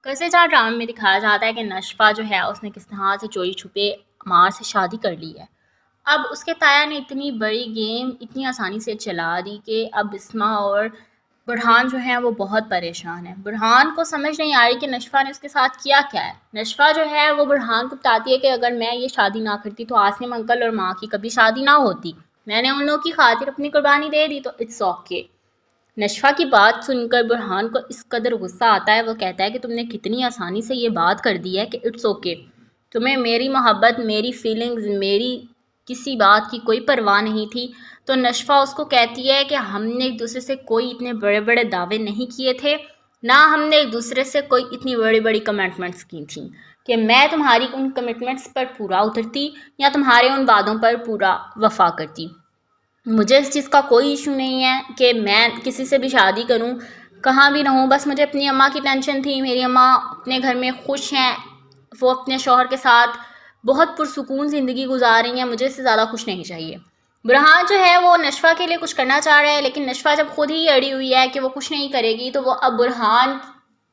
कैसे चार ड्रामे में दिखाया जाता है कि नशफ़ा जो है उसने किस तरह से चोरी छुपे अमार से शादी कर ली है। अब उसके ताया ने इतनी बड़ी गेम इतनी आसानी से चला दी कि अब बिस्मा और बुरहान जो है वो बहुत परेशान है। बुरहान को समझ नहीं आ रही कि नशफ़ा ने उसके साथ किया क्या है। नशफ़ा जो है वो बुरहान को बताती है कि अगर मैं ये शादी ना करती तो आसिम अंकल और माँ की कभी शादी ना होती। मैंने उन लोगों की खातिर अपनी कुर्बानी दे दी तो इट्स ओके। नशफ़ा की बात सुनकर बुरहान को इस कदर गुस्सा आता है, वो कहता है कि तुमने कितनी आसानी से ये बात कर दी है कि इट्स ओके। तुम्हें मेरी मोहब्बत, मेरी फीलिंग्स, मेरी किसी बात की कोई परवाह नहीं थी। तो नशफ़ा उसको कहती है कि हमने एक दूसरे से कोई इतने बड़े बड़े दावे नहीं किए थे, ना हमने एक दूसरे से कोई इतनी बड़ी बड़ी कमिटमेंट्स की थी कि मैं तुम्हारी उन कमिटमेंट्स पर पूरा उतरती या तुम्हारे उन वादों पर पूरा वफा करती। मुझे इस चीज़ का कोई इशू नहीं है कि मैं किसी से भी शादी करूं, कहाँ भी रहूं। बस मुझे अपनी अम्मा की टेंशन थी। मेरी अम्मा अपने घर में खुश हैं, वो अपने शौहर के साथ बहुत पुरसुकून ज़िंदगी गुजार रही हैं। मुझे इससे ज़्यादा कुछ नहीं चाहिए। बुरहान जो है वो नशफ़ा के लिए कुछ करना चाह रहा है, लेकिन नशफ़ा जब खुद ही अड़ी हुई है कि वो कुछ नहीं करेगी, तो वो अब बुरहान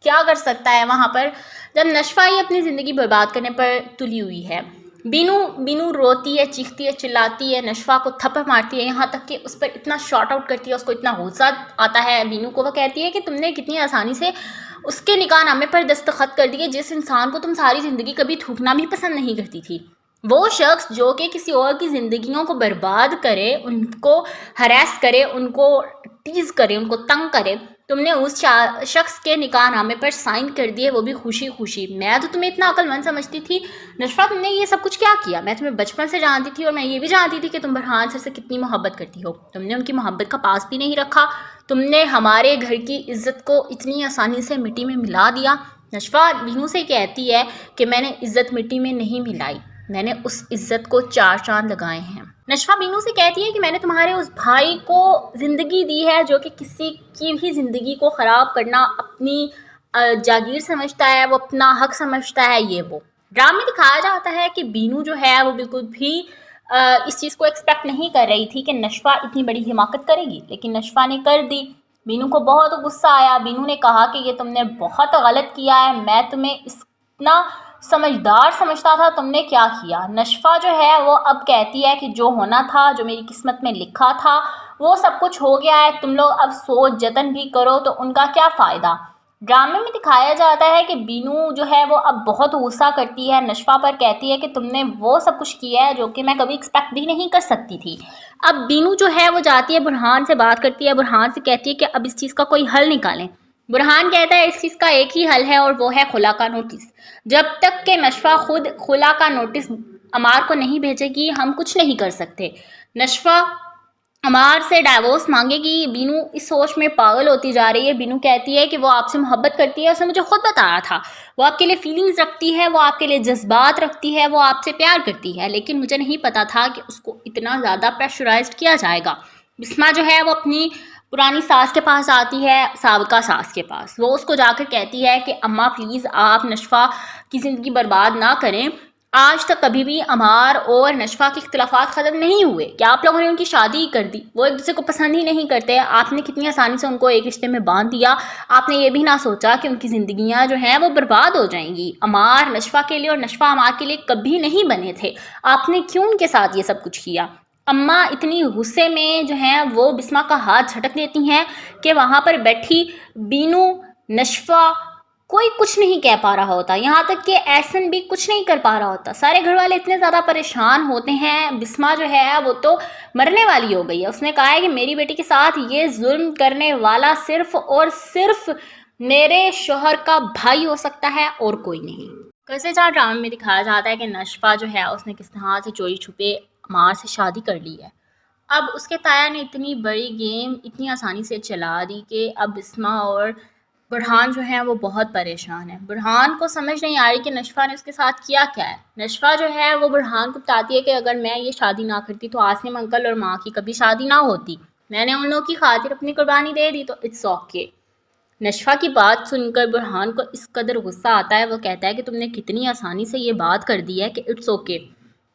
क्या कर सकता है वहाँ पर, जब नशफ़ा ही अपनी ज़िंदगी बर्बाद करने पर तुली हुई है। बीनू बीनू रोती है, चीखती है, चिल्लाती है, नशफ़ा को थप्पड़ मारती है, यहाँ तक कि उस पर इतना शॉर्ट आउट करती है, उसको इतना गुस्सा आता है बीनू को। वो कहती है कि तुमने कितनी आसानी से उसके निकाहनामे पर दस्तखत कर दिए जिस इंसान को तुम सारी ज़िंदगी कभी थूकना भी पसंद नहीं करती थी। वो शख्स जो कि किसी और की ज़िंदगियों को बर्बाद करे, उनको हरास करे, उनको टीज़ करे, उनको तंग करे, तुमने उस शख्स के निकाहनामे पर साइन कर दिए, वो भी खुशी खुशी। मैं तो तुम्हें इतना अक्लमंद समझती थी नशफ़ा, तुमने ये सब कुछ क्या किया। मैं तुम्हें बचपन से जानती थी और मैं ये भी जानती थी कि तुम बुरहान सर से कितनी मोहब्बत करती हो। तुमने उनकी मोहब्बत का पास भी नहीं रखा। तुमने हमारे घर की इज़्ज़त को इतनी आसानी से मिट्टी में मिला दिया। नशफ़ा बीनू से कहती है कि मैंने इज़्ज़त मिट्टी में नहीं मिलाई, मैंने उस इज़्ज़त को चार चांद लगाए हैं। नशफ़ा बीनू से कहती है कि मैंने तुम्हारे उस भाई को ज़िंदगी दी है जो कि किसी की भी ज़िंदगी को ख़राब करना अपनी जागीर समझता है, वो अपना हक समझता है। ये वो ड्रामे में दिखाया जाता है कि बीनू जो है वो बिल्कुल भी इस चीज़ को एक्सपेक्ट नहीं कर रही थी कि नशफ़ा इतनी बड़ी हिमाकत करेगी, लेकिन नशफ़ा ने कर दी। बीनू को बहुत गुस्सा आया। बीनू ने कहा कि ये तुमने बहुत गलत किया है, मैं तुम्हें इतना समझदार समझता था, तुमने क्या किया। नशफ़ा जो है वो अब कहती है कि जो होना था, जो मेरी किस्मत में लिखा था, वो सब कुछ हो गया है। तुम लोग अब सोच जतन भी करो तो उनका क्या फ़ायदा। ड्रामे में दिखाया जाता है कि बीनू जो है वो अब बहुत गुस्सा करती है नशफ़ा पर, कहती है कि तुमने वो सब कुछ किया है जो कि मैं कभी एक्सपेक्ट भी नहीं कर सकती थी। अब बीनू जो है वो जाती है बुरहान से बात करती है, बुरहान से कहती है कि अब इस चीज़ का कोई हल निकालें। बुरहान कहता है इस चीज़ का एक ही हल है और वो है खुला का नोटिस। जब तक कि नशफ़ा खुद खुला का नोटिस अमार को नहीं भेजेगी, हम कुछ नहीं कर सकते। नशफ़ा अमार से डाइवोर्स मांगेगी। बीनू इस सोच में पागल होती जा रही है। बीनू कहती है कि वो आपसे मोहब्बत करती है, उसने मुझे खुद बताया था। वो आपके लिए फीलिंग्स रखती है, वो आपके लिए जज्बात रखती है, वो आपसे प्यार करती है, लेकिन मुझे नहीं पता था कि उसको इतना ज़्यादा प्रेशराइज्ड किया जाएगा। बिस्मा जो है वो अपनी पुरानी सास के पास आती है, साबिका सास के पास। वो उसको जाकर कहती है कि अम्मा प्लीज़ आप नशफ़ा की ज़िंदगी बर्बाद ना करें। आज तक कभी भी अमार और नशफ़ा के इख्तिलाफ़ात ख़त्म नहीं हुए कि आप लोगों ने उनकी शादी ही कर दी। वो एक दूसरे को पसंद ही नहीं करते। आपने कितनी आसानी से उनको एक रिश्ते में बांध दिया। आपने ये भी ना सोचा कि उनकी ज़िंदगियाँ जो हैं वो बर्बाद हो जाएंगी। अमार नशफ़ा के लिए और नशफ़ा अमार के लिए कभी नहीं बने थे। आपने क्यों उनके साथ ये सब कुछ किया। अम्मा इतनी गुस्से में जो हैं वो बिस्मा का हाथ झटक देती हैं कि वहाँ पर बैठी बीनू, नशफ़ा, कोई कुछ नहीं कह पा रहा होता। यहाँ तक कि एहसन भी कुछ नहीं कर पा रहा होता। सारे घर वाले इतने ज़्यादा परेशान होते हैं। बिस्मा जो है वो तो मरने वाली हो गई है। उसने कहा है कि मेरी बेटी के साथ ये जुल्म करने वाला सिर्फ और सिर्फ मेरे शौहर का भाई हो सकता है और कोई नहीं। कैसे चार ड्रामे में दिखाया जाता है कि नशफ़ा जो है उसने किस तरह से चोरी छुपे अमार से शादी कर ली है। अब उसके ताया ने इतनी बड़ी गेम इतनी आसानी से चला दी कि अब बिस्मा और बुरहान जो है वो बहुत परेशान है। बुरहान को समझ नहीं आ रही कि नशफ़ा ने उसके साथ किया क्या है। नशफ़ा जो है वो बुरहान को बताती है कि अगर मैं ये शादी ना करती तो आसिम अंकल और माँ की कभी शादी ना होती। मैंने उन लोगों की खातिर अपनी कुर्बानी दे दी तो इट्स ओके। नशफ़ा की बात सुनकर बुरहान को इस कदर गुस्सा आता है, वो कहता है कि तुमने कितनी आसानी से ये बात कर दी है कि इट्स ओके।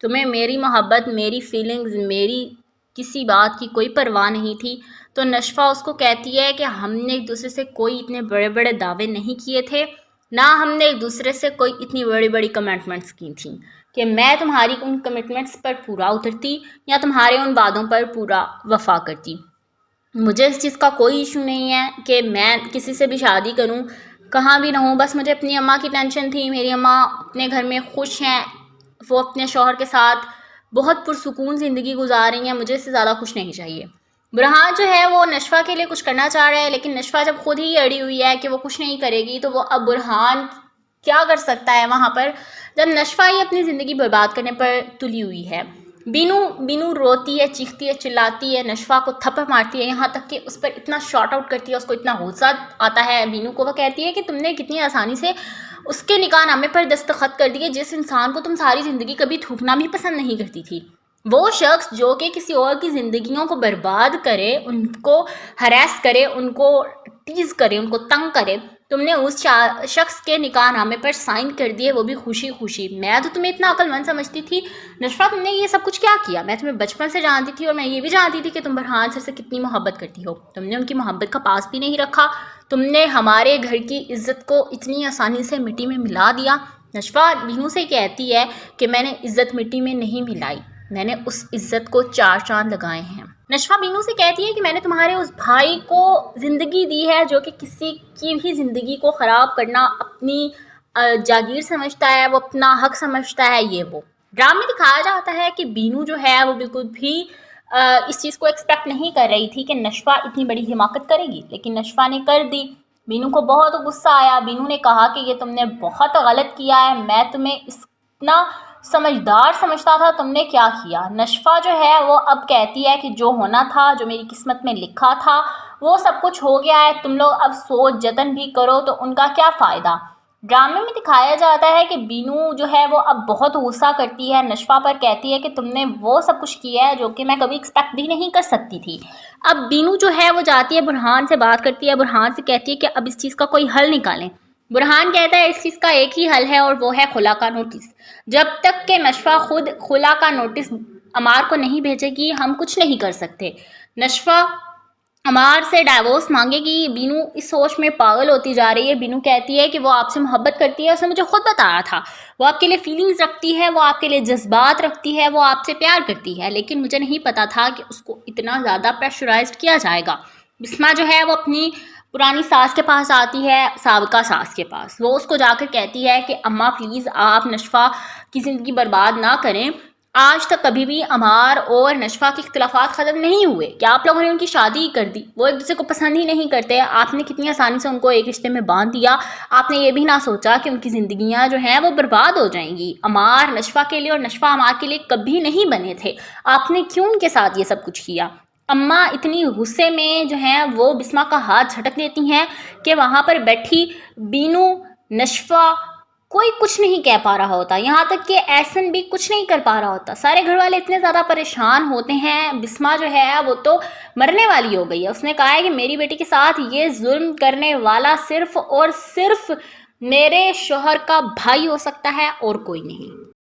तुम्हें मेरी मोहब्बत, मेरी फीलिंग्स, मेरी किसी बात की कोई परवाह नहीं थी। तो नशफ़ा उसको कहती है कि हमने एक दूसरे से कोई इतने बड़े बड़े दावे नहीं किए थे, نہ ہم نے ایک دوسرے سے کوئی اتنی بڑی بڑی کمٹمنٹس کی تھیں کہ میں تمہاری ان کمٹمنٹس پر پورا اترتی یا تمہارے ان وعدوں پر پورا وفا کرتی۔ مجھے اس چیز کا کوئی ایشو نہیں ہے کہ میں کسی سے بھی شادی کروں، کہاں بھی رہوں، بس مجھے اپنی اماں کی ٹینشن تھی۔ میری اماں اپنے گھر میں خوش ہیں، وہ اپنے شوہر کے ساتھ بہت پرسکون زندگی گزار رہی ہیں، مجھے اس سے زیادہ خوش نہیں چاہیے۔ برہان جو ہے وہ نشفہ کے لیے کچھ کرنا چاہ رہا ہے، لیکن نشفہ جب خود ہی اڑی ہوئی ہے کہ وہ کچھ نہیں کرے گی، تو وہ اب برہان کیا کر سکتا ہے وہاں پر، جب نشفہ ہی اپنی زندگی برباد کرنے پر تلی ہوئی ہے۔ بینو روتی ہے، چیختی ہے، چلاتی ہے، نشفہ کو تھپڑ مارتی ہے، یہاں تک کہ اس پر اتنا شارٹ آؤٹ کرتی ہے، اس کو اتنا غصہ آتا ہے بینو کو۔ وہ کہتی ہے کہ تم نے کتنی آسانی سے اس کے نکاح نامے پر دستخط کر دیے جس انسان کو تم ساری زندگی کبھی تھوکنا بھی پسند نہیں کرتی تھی۔ وہ شخص جو کہ کسی اور کی زندگیوں کو برباد کرے، ان کو ہراس کرے، ان کو ٹیز کرے، ان کو تنگ کرے، تم نے اس شخص کے نکاح نامے پر سائن کر دیے، وہ بھی خوشی خوشی۔ میں تو تمہیں اتنا عقل مند سمجھتی تھی نشفہ، تم نے یہ سب کچھ کیا کیا؟ میں تمہیں بچپن سے جانتی تھی، اور میں یہ بھی جانتی تھی کہ تم برہان سر سے کتنی محبت کرتی ہو۔ تم نے ان کی محبت کا پاس بھی نہیں رکھا، تم نے ہمارے گھر کی عزت کو اتنی آسانی سے مٹی میں ملا دیا۔ نشفہ بینو سے کہتی ہے کہ میں نے عزت مٹی میں نہیں ملائی، میں نے اس عزت کو 4 چاند لگائے ہیں۔ نشفہ بینو سے کہتی ہے کہ میں نے تمہارے اس بھائی کو زندگی دی ہے جو کہ کسی کی بھی زندگی کو خراب کرنا اپنی جاگیر سمجھتا ہے، وہ اپنا حق سمجھتا ہے، یہ وہ۔ ڈرامے میں دکھایا جاتا ہے کہ بینو جو ہے وہ بالکل بھی اس چیز کو ایکسپیکٹ نہیں کر رہی تھی کہ نشفہ اتنی بڑی حماقت کرے گی، لیکن نشفہ نے کر دی۔ بینو کو بہت غصہ آیا، بینو نے کہا کہ یہ تم نے بہت غلط کیا ہے، میں تمہیں اتنا سمجھدار سمجھتا تھا، تم نے کیا کیا۔ نشفہ جو ہے وہ اب کہتی ہے کہ جو ہونا تھا، جو میری قسمت میں لکھا تھا، وہ سب کچھ ہو گیا ہے، تم لوگ اب سوچ جتن بھی کرو تو ان کا کیا فائدہ۔ ڈرامے میں دکھایا جاتا ہے کہ بینو جو ہے وہ اب بہت غصہ کرتی ہے نشفہ پر، کہتی ہے کہ تم نے وہ سب کچھ کیا ہے جو کہ میں کبھی ایکسپیکٹ بھی نہیں کر سکتی تھی۔ اب بینو جو ہے وہ جاتی ہے برہان سے بات کرتی ہے، برہان سے کہتی ہے کہ اب اس چیز کا کوئی حل نکالیں۔ برہان کہتا ہے اس چیز کا ایک ہی حل ہے، اور وہ ہے خلا کا نوٹس۔ جب تک کہ نشفہ خود خلا کا نوٹس عمار کو نہیں بھیجے گی، ہم کچھ نہیں کر سکتے۔ نشفہ عمار سے ڈائیورس مانگے گی، بینو اس سوچ میں پاگل ہوتی جا رہی ہے۔ بینو کہتی ہے کہ وہ آپ سے محبت کرتی ہے، اس نے مجھے خود بتایا تھا، وہ آپ کے لیے فیلنگز رکھتی ہے، وہ آپ کے لیے جذبات رکھتی ہے، وہ آپ سے پیار کرتی ہے، لیکن مجھے نہیں پتا تھا کہ اس کو اتنا زیادہ پریشرائزڈ کیا جائے گا۔ بسمہ جو ہے وہ اپنی پرانی ساس کے پاس آتی ہے، سابقہ ساس کے پاس۔ وہ اس کو جا کر کہتی ہے کہ اماں پلیز آپ نشفہ کی زندگی برباد نہ کریں، آج تک کبھی بھی عمار اور نشفہ کے اختلافات ختم نہیں ہوئے، کہ آپ لوگوں نے ان کی شادی کر دی، وہ ایک دوسرے کو پسند ہی نہیں کرتے، آپ نے کتنی آسانی سے ان کو ایک رشتے میں باندھ دیا، آپ نے یہ بھی نہ سوچا کہ ان کی زندگیاں جو ہیں وہ برباد ہو جائیں گی۔ عمار نشفہ کے لیے اور نشفہ عمار کے لیے کبھی نہیں بنے تھے، آپ نے کیوں ان کے ساتھ یہ سب کچھ کیا؟ اماں اتنی غصے میں جو ہیں وہ بسمہ کا ہاتھ جھٹک دیتی ہیں کہ وہاں پر بیٹھی بینو، نشفہ، کوئی کچھ نہیں کہہ پا رہا ہوتا، یہاں تک کہ احسن بھی کچھ نہیں کر پا رہا ہوتا۔ سارے گھر والے اتنے زیادہ پریشان ہوتے ہیں، بسمہ جو ہے وہ تو مرنے والی ہو گئی ہے۔ اس نے کہا ہے کہ میری بیٹی کے ساتھ یہ ظلم کرنے والا صرف اور صرف میرے شوہر کا بھائی ہو سکتا ہے، اور کوئی نہیں۔